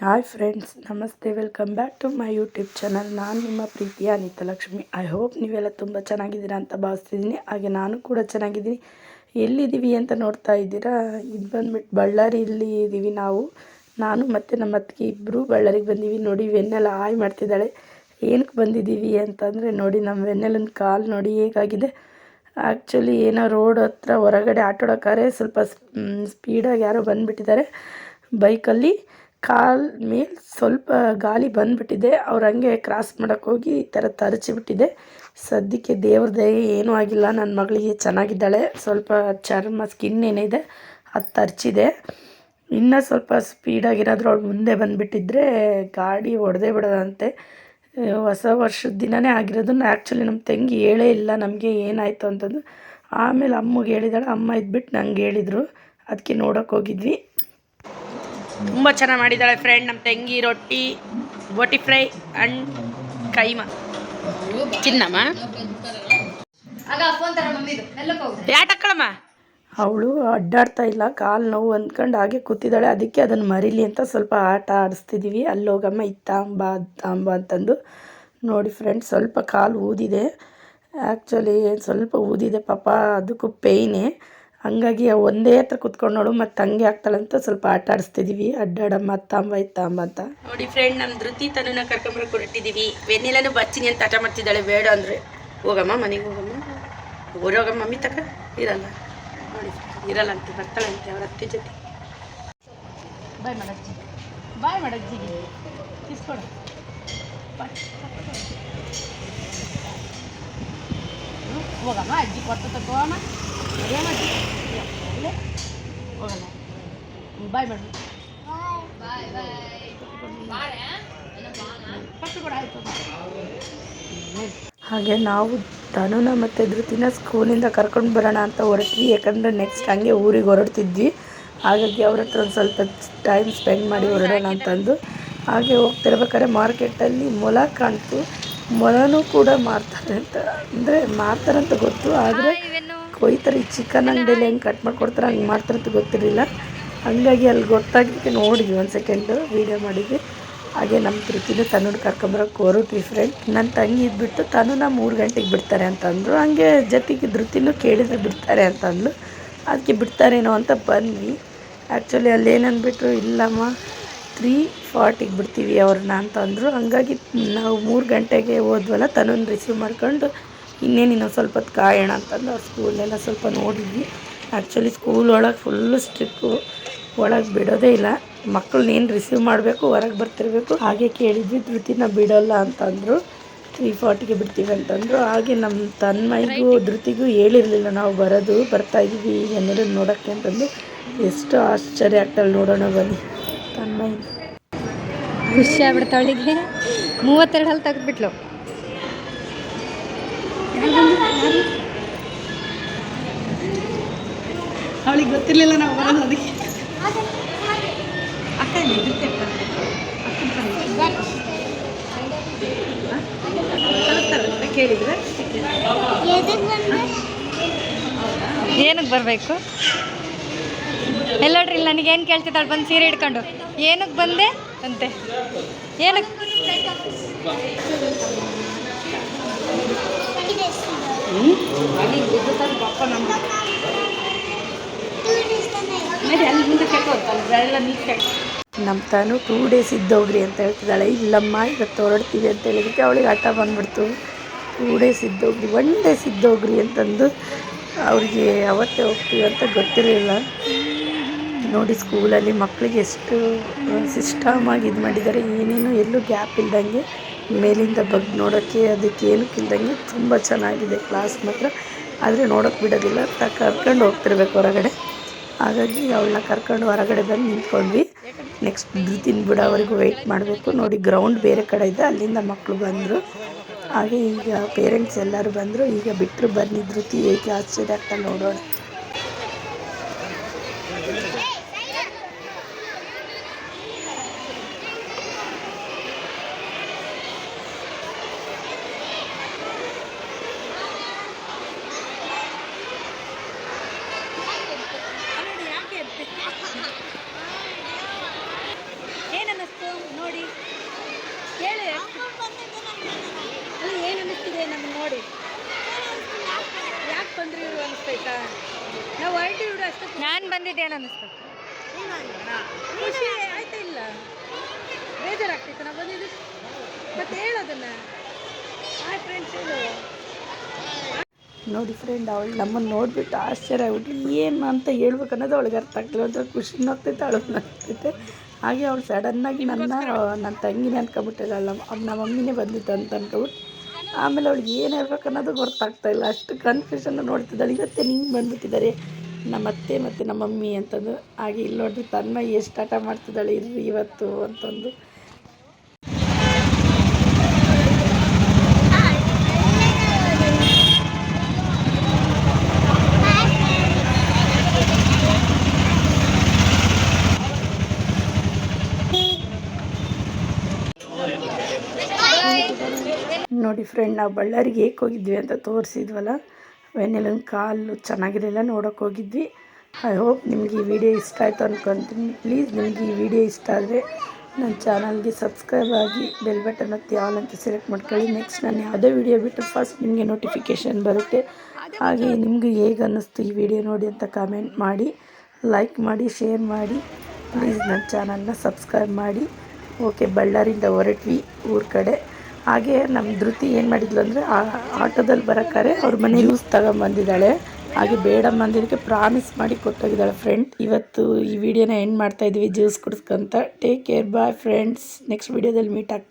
Hi friends, ನಮಸ್ತೆ. Welcome back to my YouTube channel. ನಾನು ನಿಮ್ಮ ಪ್ರೀತಿಯ ಅನಿತಲಕ್ಷ್ಮಿ. ಐ ಹೋಪ್ ನೀವೆಲ್ಲ ತುಂಬ ಚೆನ್ನಾಗಿದ್ದೀರಾ ಅಂತ ಭಾವಿಸ್ತಿದ್ದೀನಿ. ಹಾಗೆ ನಾನು ಕೂಡ ಚೆನ್ನಾಗಿದ್ದೀನಿ. ಎಲ್ಲಿದ್ದೀವಿ ಅಂತ ನೋಡ್ತಾ ಇದ್ದೀರಾ, ಇದು ಬಂದುಬಿಟ್ಟು ಬಳ್ಳಾರಿಯಲ್ಲಿ ಇದ್ದೀವಿ ನಾವು. ನಾನು ಮತ್ತು ನಮ್ಮ ಅತ್ತಿಗೆ ಇಬ್ಬರು ಬಳ್ಳಾರಿಗೆ ಬಂದೀವಿ. ನೋಡಿ, ವೆನ್ನೆಲ್ಲ ಹಾಯ್ ಮಾಡ್ತಿದ್ದಾಳೆ. ಏನಕ್ಕೆ ಬಂದಿದ್ದೀವಿ ಅಂತಂದರೆ, ನೋಡಿ ನಮ್ಮ ವೆನ್ನೆಲ್ಲನ ಕಾಲು ನೋಡಿ ಹೇಗಾಗಿದೆ. ಆ್ಯಕ್ಚುಲಿ ಏನೋ ರೋಡ್ ಹತ್ರ ಹೊರಗಡೆ ಆಟಾಡೋಕ್ಕಾರೆ ಸ್ವಲ್ಪ ಸ್ಪೀಡಾಗಿ ಯಾರೋ ಬಂದುಬಿಟ್ಟಿದ್ದಾರೆ ಬೈಕಲ್ಲಿ. ಕಾಲ್ ಮೇಲೆ ಸ್ವಲ್ಪ ಗಾಳಿ ಬಂದುಬಿಟ್ಟಿದೆ. ಅವ್ರು ಹಂಗೆ ಕ್ರಾಸ್ ಮಾಡೋಕ್ಕೆ ಹೋಗಿ ಈ ಥರ ತರಚಿಬಿಟ್ಟಿದೆ. ಸದ್ಯಕ್ಕೆ ದೇವ್ರ ದಯೆ ಏನೂ ಆಗಿಲ್ಲ. ನನ್ನ ಮಗಳಿಗೆ ಚೆನ್ನಾಗಿದ್ದಾಳೆ. ಸ್ವಲ್ಪ ಚರ್ಮ ಸ್ಕಿನ್ ಏನಿದೆ ಅದು ತರಚಿದೆ. ಇನ್ನೂ ಸ್ವಲ್ಪ ಸ್ಪೀಡಾಗಿರೋದ್ರು ಅವಳು ಮುಂದೆ ಬಂದುಬಿಟ್ಟಿದ್ರೆ ಗಾಡಿ ಹೊಡೆದೇ ಬಿಡೋದಂತೆ. ಹೊಸ ವರ್ಷದ ದಿನವೇ ಆಗಿರೋದನ್ನು ಆ್ಯಕ್ಚುಲಿ ನಮ್ಮ ತಂಗಿ ಹೇಳೇ ಇಲ್ಲ ನಮಗೆ ಏನಾಯಿತು ಅಂತಂದು. ಆಮೇಲೆ ಅಮ್ಮಗೆ ಹೇಳಿದಾಳೆ. ಅಮ್ಮ ಇದ್ಬಿಟ್ಟು ನಂಗೆ ಹೇಳಿದರು. ಅದಕ್ಕೆ ನೋಡೋಕೆ ಹೋಗಿದ್ವಿ. ತುಂಬ ಚೆನ್ನಾಗಿ ಮಾಡಿದ್ದಾಳೆ ಫ್ರೆಂಡ್ ನಮ್ಮ ತಂಗಿ. ರೊಟ್ಟಿ, ಬೋಟಿ ಫ್ರೈ ಆ್ಯಂಡ್ ಕೈಮಾ. ಚಿನ್ನಮ್ಮ ಯಾಟಕ್ಕಳಮ್ಮ ಅವಳು ಅಡ್ಡಾಡ್ತಾ ಇಲ್ಲ, ಕಾಲು ನೋವು ಅಂದ್ಕೊಂಡು ಹಾಗೆ ಕೂತಿದ್ದಾಳೆ. ಅದಕ್ಕೆ ಅದನ್ನು ಮರೀಲಿ ಅಂತ ಸ್ವಲ್ಪ ಆಟ ಆಡಿಸ್ತಿದ್ದೀವಿ. ಅಲ್ಲೋಗಮ್ಮ ಇದು ತಾಂಬ ಅಂತಂದು. ನೋಡಿ ಫ್ರೆಂಡ್ಸ್, ಸ್ವಲ್ಪ ಕಾಲು ಊದಿದೆ. ಆ್ಯಕ್ಚುಲಿ ಸ್ವಲ್ಪ ಊದಿದೆ ಪಾಪ, ಅದಕ್ಕೂ ಪೇಯ್ನೇ. ಹಂಗಾಗಿ ಒಂದೇ ಹತ್ರ ಕುತ್ಕೊಂಡೋಳು ಮತ್ತು ಹಂಗೆ ಆಗ್ತಾಳಂತ ಸ್ವಲ್ಪ ಆಟ ಆಡಿಸ್ತಿದ್ದೀವಿ. ಅಡ್ಡಾಡಮ್ಮ ತಾಂಬ ಅಂತ. ನೋಡಿ ಫ್ರೆಂಡ್, ನಮ್ಮ ಧೃತಿ ತನನ ಕರ್ಕೊಂಬರಕ್ಕೆ ಹೊರಟಿದ್ದೀವಿ. ವೆನ್ನೆಲ್ಲನೂ ಬಚ್ಚಿನಿ ಅಂತ ಆಟ ಮಾಡ್ತಿದ್ದಾಳೆ. ಬೇಡ ಅಂದರೆ ಹೋಗಮ್ಮ, ಮನೆಗೆ ಹೋಗಮ್ಮ, ಹೋಗಮ್ಮ. ಮಮ್ಮಿ ತಕ ಇರಲ್ಲ, ನೋಡಿ ಇರಲ್ಲ ಅಂತ ಬರ್ತಾಳಂತೆ ಅವ್ರ ಅತ್ತೆ ಜೊತೆ. ಬಾಯ್ ಮಾಡಜ್ಜಿಗೆ ಇಸ್ಕೊಡು. ಹೋಗಮ್ಮ, ಅಜ್ಜಿ ಕೊಟ್ಟು ತಗೋಮ್ಮ. ಹೋಗಲ್ಲ, ಬಾಯ್ ಮಾಡಿ. ಹಾಗೆ ನಾವು ತನುನ ಮತ್ತು ಧೃತಿನ ಸ್ಕೂಲಿಂದ ಕರ್ಕೊಂಡು ಬರೋಣ ಅಂತ ಹೊರಟ್ವಿ. ಯಾಕಂದರೆ ನೆಕ್ಸ್ಟ್ ಹಂಗೆ ಊರಿಗೆ ಹೊರಡ್ತಿದ್ವಿ. ಹಾಗಾಗಿ ಅವ್ರ ಹತ್ರ ಒಂದು ಸ್ವಲ್ಪ ಟೈಮ್ ಸ್ಪೆಂಡ್ ಮಾಡಿ ಹೊರಡೋಣ ಅಂತಂದು ಹಾಗೆ ಹೋಗ್ತಿರ್ಬೇಕಾದ್ರೆ ಮಾರ್ಕೆಟಲ್ಲಿ ಮೊಲ ಕಾಣ್ತು. ಮೊಲನೂ ಕೂಡ ಮಾರ್ತಾರೆ ಅಂತ ಗೊತ್ತು, ಆದರೆ ಕೊಯ್ತಾರೆ. ಈ ಚಿಕನ್ ಅಂಗಡಿಯಲ್ಲಿ ಹೆಂಗೆ ಕಟ್ ಮಾಡಿಕೊಡ್ತಾರೆ ಹಂಗೆ ಮಾಡ್ತಾರಂತ ಗೊತ್ತಿರಲಿಲ್ಲ. ಹಂಗಾಗಿ ಅಲ್ಲಿ ಗೊತ್ತಾಗಿದ್ದಕ್ಕೆ ನೋಡಿದ್ವಿ, ಒಂದು ಸೆಕೆಂಡು ವೀಡಿಯೋ ಮಾಡಿದ್ವಿ. ಹಾಗೆ ನಮ್ಮ ಧೃತಿನ ತನ್ನೋಡು ಕರ್ಕೊಂಬರೋಕ್ಕೆ ಹೊರಟ್ವಿ ಫ್ರೆಂಡ್. ನನ್ನ ತಂಗಿ ಇದ್ಬಿಟ್ಟು ತನುನ 3 ಗಂಟೆಗೆ ಬಿಡ್ತಾರೆ ಅಂತಂದರು. ಹಂಗೆ ಜೊತೆಗೆ ಧೃತಿನೂ ಕೇಳಿದರೆ ಬಿಡ್ತಾರೆ ಅಂತಂದು ಅದಕ್ಕೆ ಬಿಡ್ತಾರೇನೋ ಅಂತ ಬಂದ್ವಿ. ಆ್ಯಕ್ಚುಲಿ ಅಲ್ಲಿ ಏನಂದ್ಬಿಟ್ರು, ಇಲ್ಲಮ್ಮ 3:40ಗೆ ಬಿಡ್ತೀವಿ ಅವ್ರನ್ನ ಅಂತಂದರು. ಹಂಗಾಗಿ ನಾವು 3 ಗಂಟೆಗೆ ಹೋದ್ವಲ್ಲ, ತನುನ ರಿಸೀವ್ ಮಾಡ್ಕೊಂಡು ಇನ್ನೇನು ಸ್ವಲ್ಪ ಹೊತ್ತು ಕಾಯೋಣ ಅಂತಂದು ಅವ್ರ ಸ್ಕೂಲೆಲ್ಲ ಸ್ವಲ್ಪ ನೋಡಿದ್ವಿ. ಆ್ಯಕ್ಚುಲಿ ಸ್ಕೂಲ್ ಒಳಗೆ ಫುಲ್ಲು ಸ್ಟ್ರಿಕ್ಕು, ಒಳಗೆ ಬಿಡೋದೇ ಇಲ್ಲ. ಮಕ್ಕಳನ್ನೇನು ರಿಸೀವ್ ಮಾಡಬೇಕು, ಹೊರಗೆ ಬರ್ತಿರ್ಬೇಕು. ಹಾಗೆ ಕೇಳಿದ್ವಿ, ಧೃತಿನ ಬಿಡೋಲ್ಲ ಅಂತಂದರು. 3:40ಗೆ ಬಿಡ್ತೀವಿ ಅಂತಂದರು. ಹಾಗೆ ನಮ್ಮ ತನ್ಮಯ್ಗೂ ಧೃತಿಗೂ ಹೇಳಿರಲಿಲ್ಲ ನಾವು ಬರ್ತಾಯಿದ್ವಿ ಏನಾದ್ರು ನೋಡೋಕ್ಕೆ ಅಂತಂದು. ಎಷ್ಟು ಆಶ್ಚರ್ಯ ಆಗ್ತಾಳೆ ನೋಡೋಣ ಬನ್ನಿ. ತನ್ಮಯ್ ಖುಷಿ ಆಗ್ಬಿಡ್ತಾವಳಿಗೆ. 32 ಹಲ್ ತೆಗೆದ್ಬಿಟ್ಲು. ಅವಳಿಗೆ ಗೊತ್ತಿರಲಿಲ್ಲ ನಾವು ಬರೋದು. ಅದಕ್ಕೆ ಅಕ್ಕ ಕೇಳಿದ್ರೆ ಏನಕ್ಕೆ ಬರಬೇಕು? ಎಲ್ಲೋಡ್ರಿ, ಇಲ್ಲಿ ನನಗೇನು ಕೇಳ್ತಿದ್ದಾಳೆ ಬಂದು ಸೀರೆ ಹಿಡ್ಕೊಂಡು. ಏನಕ್ಕೆ ಬಂದೆ ಅಂತೆ. ಏನಕ್ಕೆ ನಮ್ಮ ತಾನು 2 ಡೇಸ್ ಇದ್ದೋಗ್ರಿ ಅಂತ ಹೇಳ್ತಿದ್ದಾಳೆ. ಇಲ್ಲಮ್ಮ ಇವತ್ತು ಹೊರಡ್ತೀವಿ ಅಂತ ಹೇಳಿದಕ್ಕೆ ಅವಳಿಗೆ ಆಟ ಬಂದ್ಬಿಡ್ತು. 2 ಡೇಸ್ ಇದ್ದೋಗ್ರಿ, 1 ಡೇಸ್ ಇದ್ದೋಗ್ರಿ ಅಂತಂದು ಅವ್ರಿಗೆ ಅವತ್ತೇ ಹೋಗ್ತೀವಿ ಅಂತ ಗೊತ್ತಿರಲಿಲ್ಲ. ನೋಡಿ ಸ್ಕೂಲಲ್ಲಿ ಮಕ್ಕಳಿಗೆ ಎಷ್ಟು ಸಿಸ್ಟಮಾಗಿ ಇದು ಮಾಡಿದ್ದಾರೆ. ಏನೇನು ಎಲ್ಲೂ ಗ್ಯಾಪ್ ಇಲ್ದಂಗೆ ಮೇಲಿಂದ ಬಗ್ಗೆ ನೋಡೋಕ್ಕೆ ಅದಕ್ಕೆ ಏನಕ್ಕೆ ಇಲ್ದಂಗೆ ತುಂಬ ಚೆನ್ನಾಗಿದೆ ಕ್ಲಾಸ್ ಮಾತ್ರ. ಆದರೆ ನೋಡೋಕ್ಕೆ ಬಿಡೋದಿಲ್ಲ, ಕರ್ಕೊಂಡು ಹೋಗ್ತಿರ್ಬೇಕು ಹೊರಗಡೆ. ಹಾಗಾಗಿ ಅವಳನ್ನ ಕರ್ಕೊಂಡು ಹೊರಗಡೆ ಬಂದು ನಿಂತ್ಕೊಂಡ್ವಿ. ನೆಕ್ಸ್ಟ್ ಧೃತಿನ ಬಿಡೋವರೆಗೂ ವೆಯ್ಟ್ ಮಾಡಬೇಕು. ನೋಡಿ ಗ್ರೌಂಡ್ ಬೇರೆ ಕಡೆ ಇದೆ, ಅಲ್ಲಿಂದ ಮಕ್ಕಳು ಬಂದರು. ಹಾಗೆ ಈಗ ಪೇರೆಂಟ್ಸ್ ಎಲ್ಲರೂ ಬಂದರು. ಈಗ ಬಿಟ್ಟರು, ಬನ್ನಿ ಧೃತಿ ಹೇಗೆ ಆಶ್ಚರ್ಯ ಆಗ್ತಾ ನೋಡೋಣ. ಏನನ್ನಿಸ್ತು? ನೋಡಿ ಹೇಳಿ ಅಲ್ಲಿ ಏನು ಅನ್ನಿಸ್ತಿದೆ ನಮ್ಗೆ ನೋಡಿ ಯಾಕೆ ಬಂದ್ರಿ ಇವರು ಅನಿಸ್ತೈತಾ ನಾವು ಹೊರಟಿ ಇವರು ಅಷ್ಟು ನಾನು ಬಂದಿದ್ದೆ ಏನು ಅನ್ನಿಸ್ತು ಖುಷಿ ಆಯ್ತಾ ಇಲ್ಲ ಬೇಜಾರಾಗ್ತೈತೆ ನಾವು ಬಂದಿದ್ದು ಮತ್ತೆ ಹೇಳೋದನ್ನ ಹಾಯ್ ಫ್ರೆಂಡ್ಸ್ ಹೇಳು ನೋಡಿ ಫ್ರೆಂಡ್ ಅವಳು ನಮ್ಮನ್ನು ನೋಡಿಬಿಟ್ಟು ಆಶ್ಚರ್ಯ ಆಗ್ಬಿಟ್ಟು ಏನು ಅಂತ ಹೇಳ್ಬೇಕು ಅನ್ನೋದು ಅವಳಿಗೆ ಅರ್ಥ ಆಗ್ತಿಲ್ಲ ಒಂಥರ ಖುಷಿನೂ ಆಗ್ತೈತೆ ಅವಳಿಗೆ ಆಗ್ತೈತೆ ಹಾಗೆ ಅವಳು ಸಡನ್ನಾಗಿ ನನ್ನ ತಂಗಿನೇ ಅನ್ಕೊಬಿಟ್ಟಿಲ್ಲ ನಮ್ಮ ಮಮ್ಮಿನೇ ಬಂದಿತ್ತು ಅಂತ ಅನ್ಕೊಬಿಟ್ಟು ಆಮೇಲೆ ಅವಳಿಗೆ ಏನು ಹೇಳ್ಬೇಕು ಅನ್ನೋದು ಗೊತ್ತಾಗ್ತಾ ಇಲ್ಲ ಅಷ್ಟು ಕನ್ಫ್ಯೂಷನ್ ನೋಡ್ತಿದ್ದಾಳೆ ಇವತ್ತೇ ನಿಂಗೆ ಬಂದುಬಿಟ್ಟಿದ್ದಾರೆ ನಮ್ಮ ಅತ್ತೆ ಮತ್ತು ನಮ್ಮ ಮಮ್ಮಿ ಅಂತಂದು ಹಾಗೆ ಇಲ್ಲಿ ನೋಡ್ರಿ ತನ್ಮಯಿ ಎಷ್ಟು ಆಟ ಮಾಡ್ತಿದ್ದಾಳೆ ಇರ್ರಿ ಇವತ್ತು ಅಂತಂದು ನೋಡಿ ಫ್ರೆಂಡ್ ನಾವು ಬಳ್ಳಾರಿಗೆ ಏಕೆ ಹೋಗಿದ್ವಿ ಅಂತ ತೋರಿಸಿದ್ವಲ್ಲ ವೆನ್ನೆಲನ್ ಕಾಲು ಚೆನ್ನಾಗಿರಲಿಲ್ಲ ನೋಡೋಕೆ ಹೋಗಿದ್ವಿ ಐ ಹೋಪ್ ನಿಮಗೆ ಈ ವಿಡಿಯೋ ಇಷ್ಟ ಆಯಿತು ಅಂದ್ಕೊತೀನಿ ಪ್ಲೀಸ್ ನಿಮಗೆ ಈ ವಿಡಿಯೋ ಇಷ್ಟ ಆದರೆ ನನ್ನ ಚಾನಲ್ಗೆ ಸಬ್ಸ್ಕ್ರೈಬ್ ಆಗಿ ಬೆಲ್ ಬಟನ್ ಒತ್ತಿ ಆಲ್ ಅಂತ ಸೆಲೆಕ್ಟ್ ಮಾಡ್ಕೊಳ್ಳಿ ನೆಕ್ಸ್ಟ್ ನಾನು ಯಾವುದೇ ವಿಡಿಯೋ ಬಿಟ್ಟು ಫಸ್ಟ್ ನಿಮಗೆ ನೋಟಿಫಿಕೇಷನ್ ಬರುತ್ತೆ ಹಾಗೆ ನಿಮಗೆ ಹೇಗೆ ಅನ್ನಿಸ್ತು ಈ ವಿಡಿಯೋ ನೋಡಿ ಅಂತ ಕಮೆಂಟ್ ಮಾಡಿ ಲೈಕ್ ಮಾಡಿ ಶೇರ್ ಮಾಡಿ ಪ್ಲೀಸ್ ನನ್ನ ಚಾನಲ್ನ ಸಬ್ಸ್ಕ್ರೈಬ್ ಮಾಡಿ ಓಕೆ ಬಳ್ಳಾರಿಂದ ಹೊರಟ್ವಿ ಊರ ಕಡೆ ಹಾಗೆ ನಮ್ಮ ಧೃತಿ ಏನು ಮಾಡಿದ್ಲು ಅಂದರೆ ಆಟೋದಲ್ಲಿ ಬರೋಕ್ಕಾರೆ ಅವ್ರ ಮನೆ ಜ್ಯೂಸ್ ತಗೊಂಬಂದಿದ್ದಾಳೆ ಹಾಗೆ ಬೇಡ ಮಂದಿರಕ್ಕೆ ಪ್ರಾಮಿಸ್ ಮಾಡಿ ಕೊಟ್ಟೋಗಿದ್ದಾಳೆ ಫ್ರೆಂಡ್ ಇವತ್ತು ಈ ವಿಡಿಯೋನ ಎಂಡ್ ಮಾಡ್ತಾಯಿದ್ವಿ ಜ್ಯೂಸ್ ಕುಡಿಸ್ಕೊಂತ take care bye friends next ವಿಡಿಯೋದಲ್ಲಿ ಮೀಟ್ ಆಗ್ತೀವಿ